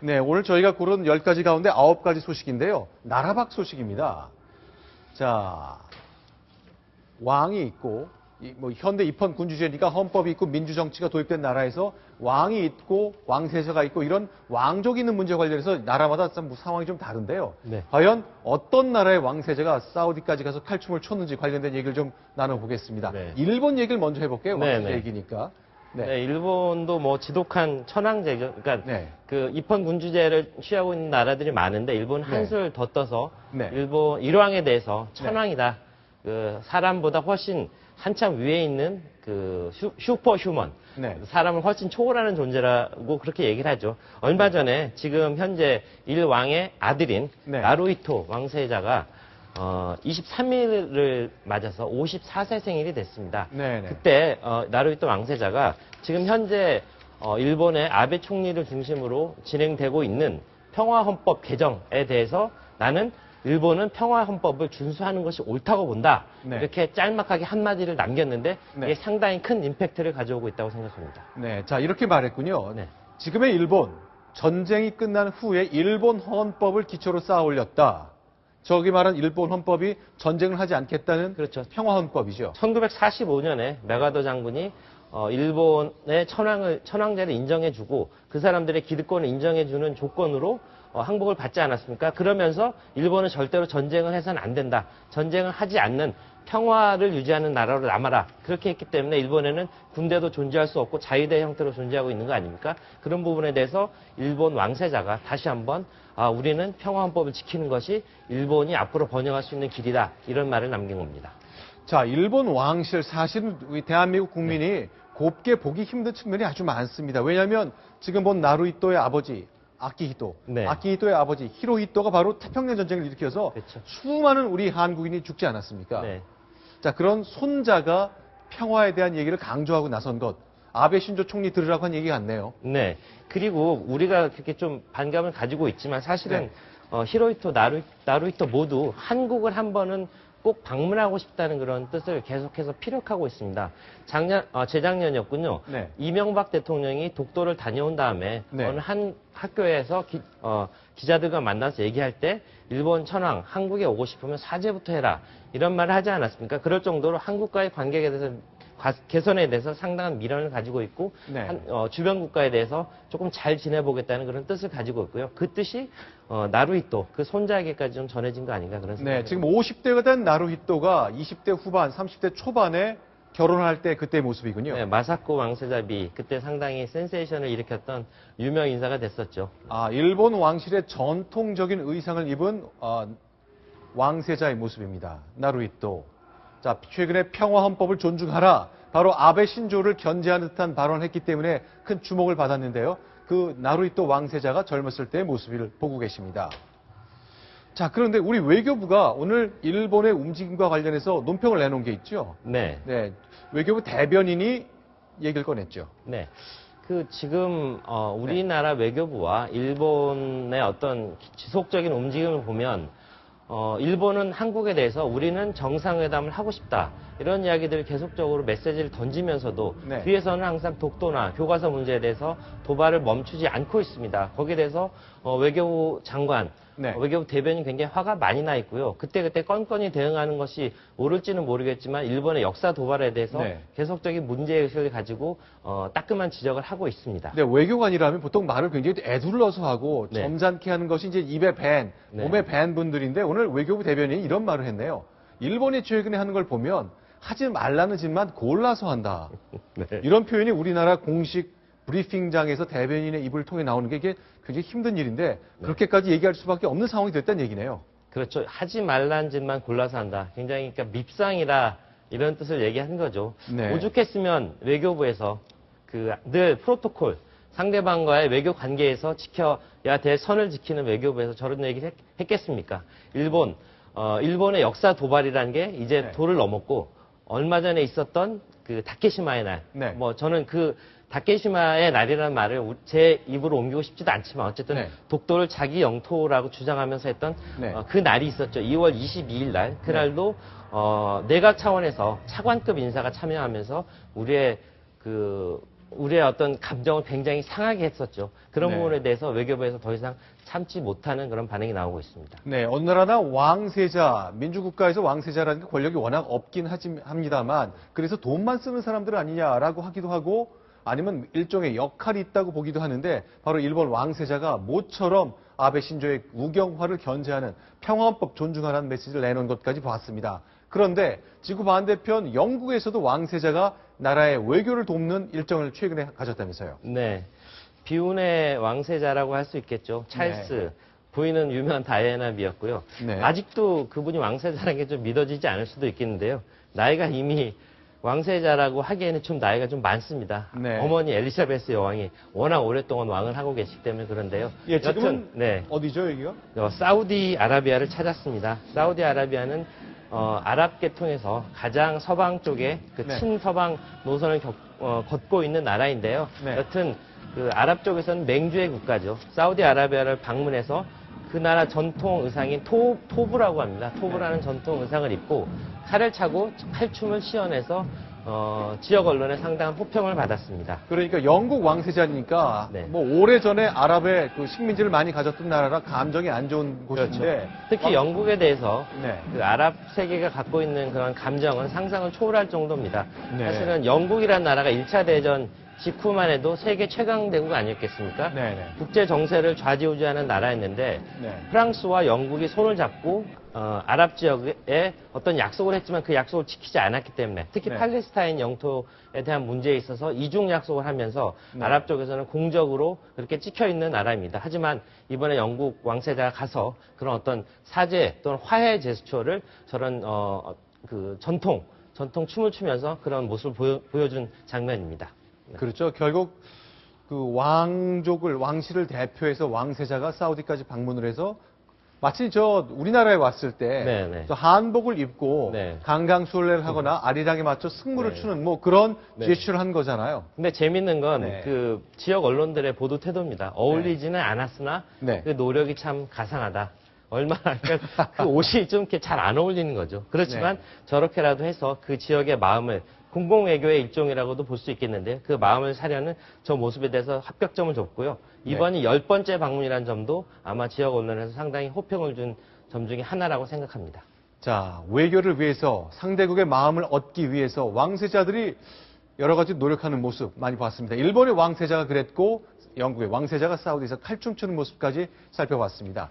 네, 오늘 저희가 고른 10가지 가운데 9가지 소식인데요. 나라 밖 소식입니다. 자, 왕이 있고, 현대 입헌 군주제니까 헌법이 있고 민주정치가 도입된 나라에서 왕이 있고 왕세자가 있고 이런 왕족이 있는 문제 관련해서 나라마다 상황이 좀 다른데요. 네. 과연 어떤 나라의 왕세자가 사우디까지 가서 칼춤을 췄는지 관련된 얘기를 좀 나눠보겠습니다. 네. 일본 얘기를 먼저 해볼게요. 네, 왕세자 네. 얘기니까. 네. 네, 일본도 뭐 지독한 천황제죠. 그러니까 네. 그 입헌 군주제를 취하고 있는 나라들이 많은데 일본은 네. 한술 더 떠서 네. 일본 일왕에 대해서 천황이다. 그 사람보다 훨씬 한참 위에 있는 그 슈퍼 휴먼. 네. 사람을 훨씬 초월하는 존재라고 그렇게 얘기를 하죠. 얼마 전에 지금 현재 일왕의 아들인 네. 나루히토 왕세자가 23일을 맞아서 54세 생일이 됐습니다. 네네. 그때 나루히토 왕세자가 지금 현재 일본의 아베 총리를 중심으로 진행되고 있는 평화헌법 개정에 대해서 나는 일본은 평화헌법을 준수하는 것이 옳다고 본다. 네. 이렇게 짤막하게 한마디를 남겼는데 네. 이게 상당히 큰 임팩트를 가져오고 있다고 생각합니다. 네, 자 이렇게 말했군요. 네. 지금의 일본, 전쟁이 끝난 후에 일본 헌법을 기초로 쌓아 올렸다. 저기 말한 일본 헌법이 전쟁을 하지 않겠다는 그렇죠. 평화 헌법이죠. 1945년에 메가더 장군이 일본의 천황제를 인정해주고 그 사람들의 기득권을 인정해주는 조건으로 항복을 받지 않았습니까? 그러면서 일본은 절대로 전쟁을 해서는 안 된다. 전쟁을 하지 않는 평화를 유지하는 나라로 남아라. 그렇게 했기 때문에 일본에는 군대도 존재할 수 없고 자위대 형태로 존재하고 있는 거 아닙니까? 그런 부분에 대해서 일본 왕세자가 다시 한번 우리는 평화헌법을 지키는 것이 일본이 앞으로 번영할 수 있는 길이다. 이런 말을 남긴 겁니다. 자, 일본 왕실 사실은 우리 대한민국 국민이 곱게 보기 힘든 측면이 아주 많습니다. 왜냐하면 지금 본 나루히토의 아버지 아키히토, 네. 아키히토의 아버지 히로히토가 바로 태평양 전쟁을 일으켜서 그렇죠. 수많은 우리 한국인이 죽지 않았습니까? 네. 자, 그런 손자가 평화에 대한 얘기를 강조하고 나선 것, 아베 신조 총리 들으라고 한 얘기 같네요. 네. 그리고 우리가 그렇게 좀 반감을 가지고 있지만 사실은 네. 히로히토, 나루히토 모두 한국을 한 번은 꼭 방문하고 싶다는 그런 뜻을 계속해서 피력하고 있습니다. 재작년이었군요. 네. 이명박 대통령이 독도를 다녀온 다음에 네. 어느 한 학교에서 기자들과 만나서 얘기할 때 일본 천황, 한국에 오고 싶으면 사죄부터 해라. 이런 말을 하지 않았습니까? 그럴 정도로 한국과의 관계에 대해서 개선에 대해서 상당한 미련을 가지고 있고 네. 주변 국가에 대해서 조금 잘 지내보겠다는 그런 뜻을 가지고 있고요. 그 뜻이 나루히토, 그 손자에게까지 좀 전해진 거 아닌가 그런 생각이 네, 지금 50대가 된 나루히토가 20대 후반, 30대 초반에 결혼할 때 그때의 모습이군요. 네, 마사코 왕세자비 그때 상당히 센세이션을 일으켰던 유명 인사가 됐었죠. 일본 왕실의 전통적인 의상을 입은 왕세자의 모습입니다. 나루히토. 자, 최근에 평화헌법을 존중하라. 바로 아베 신조를 견제하는 듯한 발언을 했기 때문에 큰 주목을 받았는데요. 그 나루히토 왕세자가 젊었을 때의 모습을 보고 계십니다. 자, 그런데 우리 외교부가 오늘 일본의 움직임과 관련해서 논평을 내놓은 게 있죠. 네. 네, 외교부 대변인이 얘기를 꺼냈죠. 네. 지금 우리나라 외교부와 일본의 어떤 지속적인 움직임을 보면 일본은 한국에 대해서 우리는 정상회담을 하고 싶다. 이런 이야기들을 계속적으로 메시지를 던지면서도 네. 뒤에서는 항상 독도나 교과서 문제에 대해서 도발을 멈추지 않고 있습니다. 거기에 대해서 외교부 장관, 네. 외교부 대변인이 굉장히 화가 많이 나 있고요. 그때그때 건건히 대응하는 것이 옳을지는 모르겠지만 일본의 역사 도발에 대해서 네. 계속적인 문제의식을 가지고 따끔한 지적을 하고 있습니다. 네, 외교관이라면 보통 말을 굉장히 애둘러서 하고 네. 점잖게 하는 것이 이제 입에 밴, 네. 몸에 밴 분들인데 오늘 외교부 대변인이 이런 말을 했네요. 일본이 최근에 하는 걸 보면 하지 말라는 짓만 골라서 한다. 네. 이런 표현이 우리나라 공식 브리핑장에서 대변인의 입을 통해 나오는 게 이게 굉장히 힘든 일인데 그렇게까지 얘기할 수밖에 없는 상황이 됐다는 얘기네요. 그렇죠. 하지 말라는 짓만 골라서 한다. 굉장히 그러니까 밉상이라 이런 뜻을 얘기한 거죠. 네. 오죽했으면 외교부에서 늘 프로토콜 상대방과의 외교 관계에서 지켜야 될 선을 지키는 외교부에서 저런 얘기를 했겠습니까? 일본의 역사 도발이라는 게 이제 네. 도를 넘었고 얼마 전에 있었던 그 다케시마의 날. 네. 저는 그 다케시마의 날이라는 말을 제 입으로 옮기고 싶지도 않지만 어쨌든 네. 독도를 자기 영토라고 주장하면서 했던 네. 그 날이 있었죠. 2월 22일 날. 그날도 내각 차원에서 차관급 인사가 참여하면서 우리의 우리의 어떤 감정을 굉장히 상하게 했었죠. 그런 네. 부분에 대해서 외교부에서 더 이상 참지 못하는 그런 반응이 나오고 있습니다. 네, 어느 나라나 왕세자, 민주국가에서 왕세자라는 게 권력이 워낙 없긴 합니다만, 그래서 돈만 쓰는 사람들 아니냐라고 하기도 하고, 아니면 일종의 역할이 있다고 보기도 하는데, 바로 일본 왕세자가 모처럼 아베 신조의 우경화를 견제하는 평화헌법 존중하라는 메시지를 내놓은 것까지 봤습니다. 그런데 지구 반대편 영국에서도 왕세자가 나라의 외교를 돕는 일정을 최근에 가졌다면서요. 네. 비운의 왕세자라고 할 수 있겠죠. 찰스. 부인은 유명한 다이애나비였고요. 네. 아직도 그분이 왕세자라는 게 좀 믿어지지 않을 수도 있겠는데요. 나이가 이미 왕세자라고 하기에는 좀 나이가 좀 많습니다. 네. 어머니 엘리자베스 여왕이 워낙 오랫동안 왕을 하고 계시기 때문에 그런데요. 예, 지금은 여튼, 네. 어디죠, 여기가? 사우디아라비아를 찾았습니다. 사우디아라비아는 아랍계통에서 가장 서방 쪽에 그 네. 친서방 노선을 걷고 있는 나라인데요. 네. 여튼 그 아랍 쪽에서는 맹주의 국가죠. 사우디아라비아를 방문해서 그 나라 전통 의상인 토브라고 합니다. 토브라는 전통 의상을 입고 칼을 차고 칼춤을 시연해서 지역 언론에 상당한 호평을 받았습니다. 그러니까 영국 왕세자니까 네. 뭐 오래전에 아랍의 그 식민지를 많이 가졌던 나라라 감정이 안 좋은 곳인데 특히 영국에 대해서 네. 그 아랍 세계가 갖고 있는 그런 감정은 상상을 초월할 정도입니다. 네. 사실은 영국이라는 나라가 1차 대전 직후만 해도 세계 최강 대국가 아니었겠습니까? 네네. 국제 정세를 좌지우지하는 나라였는데 네. 프랑스와 영국이 손을 잡고 아랍 지역에 어떤 약속을 했지만 그 약속을 지키지 않았기 때문에 특히 네. 팔레스타인 영토에 대한 문제에 있어서 이중 약속을 하면서 네. 아랍 쪽에서는 공적으로 그렇게 찍혀 있는 나라입니다. 하지만 이번에 영국 왕세자가 가서 그런 어떤 사죄 또는 화해 제스처를 저런 그 전통 춤을 추면서 그런 모습을 보여준 장면입니다. 그렇죠. 결국 그 왕실을 대표해서 왕세자가 사우디까지 방문을 해서 마치 저 우리나라에 왔을 때 네네. 저 한복을 입고 네. 강강술래를 하거나 아리랑에 맞춰 승부를 네. 추는 뭐 그런 네. 제스처를 한 거잖아요. 근데 재밌는 건 네. 그 지역 언론들의 보도 태도입니다. 어울리지는 않았으나 네. 그 노력이 참 가상하다. 얼마나 그러니까 그 옷이 좀 이렇게 잘 안 어울리는 거죠. 그렇지만 네. 저렇게라도 해서 그 지역의 마음을 공공외교의 일종이라고도 볼 수 있겠는데요. 그 마음을 사려는 저 모습에 대해서 합격점을 줬고요. 이번이 10번째 방문이라는 점도 아마 지역 언론에서 상당히 호평을 준 점 중에 하나라고 생각합니다. 자, 외교를 위해서 상대국의 마음을 얻기 위해서 왕세자들이 여러 가지 노력하는 모습 많이 봤습니다. 일본의 왕세자가 그랬고 영국의 왕세자가 사우디에서 칼춤 추는 모습까지 살펴봤습니다.